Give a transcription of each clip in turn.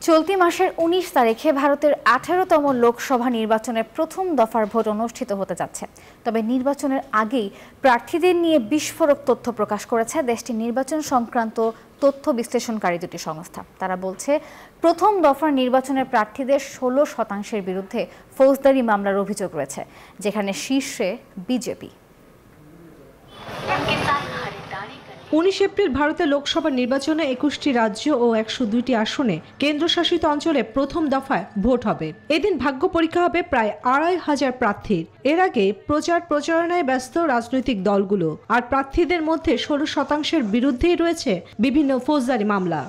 চলতি মাসের ১৯ তারিখে ভারতের ১৮তম লোকসভা নির্বাচনের প্রথম দফার ভোট অনুষ্ঠিত হতে যাচ্ছে। তবে নির্বাচনের আগেই প্রার্থীদের নিয়ে বিস্ফোরক তথ্য প্রকাশ করেছে দেশটির নির্বাচন সংক্রান্ত তথ্য বিশ্লেষণকারী দুটি সংস্থা। তারা বলছে, প্রথম দফার নির্বাচনের প্রার্থীদের ১৬% বিরুদ্ধে ফৌজদারি মামলার অভিযোগ রয়েছে, যেখানে শীর্ষে বিজেপি। ১৯ এপ্রিল ভারতের লোকসভা নির্বাচনে ২১টি রাজ্য ও ১০২টি আসনে কেন্দ্রশাসিত অঞ্চলে প্রথম দফায় ভোট হবে। এদিন ভাগ্য পরীক্ষা হবে প্রায় ২৫০০ প্রার্থীর। এর আগে প্রচারণায় ব্যস্ত রাজনৈতিক দলগুলো, আর প্রার্থীদের মধ্যে ১৬%-এর বিরুদ্ধেই রয়েছে বিভিন্ন ফৌজদারি মামলা।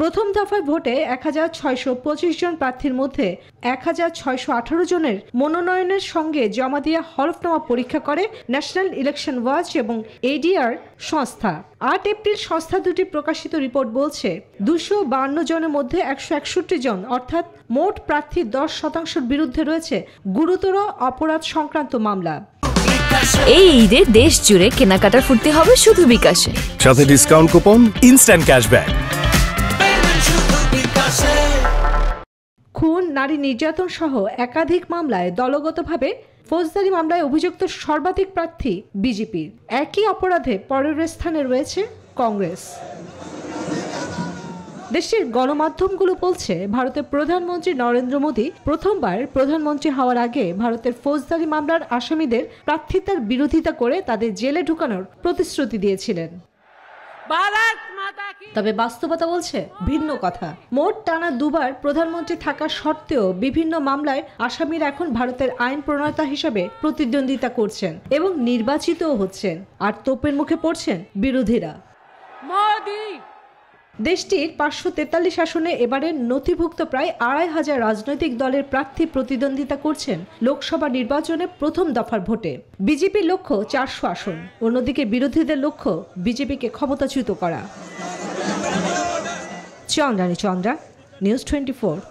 প্রথম দফায় ভোটে ১৬২৫ জন প্রার্থীর মধ্যে ১৬১৮ জনের মনোনয়নের সঙ্গে জমা দিয়ে হলফনামা পরীক্ষা করে ন্যাশনাল ইলেকশন ওয়াচ এবং এডিআর সংস্থা। ৮ এপ্রিল সংস্থা দুটি প্রকাশিত রিপোর্ট বলছে, ২৫২ জনের মধ্যে ১৬১ জন অর্থাৎ মোট প্রার্থীর ১০%-এর বিরুদ্ধে রয়েছে গুরুতর অপরাধ সংক্রান্ত মামলা। এই ঈদে দেশ জুড়ে কেনাকাটার ফুর্তি হবে শুধু বিকাশে, সাথে ডিসকাউন্ট কুপন, ইনস্ট্যান্ট ক্যাশব্যাক। খুন, নারী নির্যাতন সহ একাধিক মামলায় দলগতভাবে ফৌজদারি মামলায় অভিযুক্ত সর্বাধিক প্রার্থী বিজেপির। একই অপরাধে পরের স্থানে রয়েছে কংগ্রেস। দেশটির গণমাধ্যমগুলো বলছে, ভারতের প্রধানমন্ত্রী নরেন্দ্র মোদী প্রথমবার প্রধানমন্ত্রী হওয়ার আগে ভারতের ফৌজদারি মামলার আসামিদের প্রার্থিতার বিরোধিতা করে তাদের জেলে ঢুকানোর প্রতিশ্রুতি দিয়েছিলেন। তবে বাস্তবতা বলছে ভিন্ন কথা। মোট টানা দুবার প্রধানমন্ত্রী থাকা সত্ত্বেও বিভিন্ন মামলায় আসামিরা এখন ভারতের আইন প্রণেতা হিসেবে প্রতিদ্বন্দ্বিতা করছেন এবং নির্বাচিতও হচ্ছেন, আর তোপের মুখে পড়ছেন বিরোধীরা। দেশটির ৫৪৩ আসনে এবারে নথিভুক্ত প্রায় ২৫০০ রাজনৈতিক দলের প্রার্থী প্রতিদ্বন্দ্বিতা করছেন লোকসভা নির্বাচনে প্রথম দফার ভোটে। বিজেপির লক্ষ্য ৪০০ আসন, অন্যদিকে বিরোধীদের লক্ষ্য বিজেপিকে ক্ষমতাচ্যুত করা। চন্দ্রানী চন্দ্রা, নিউজ 24।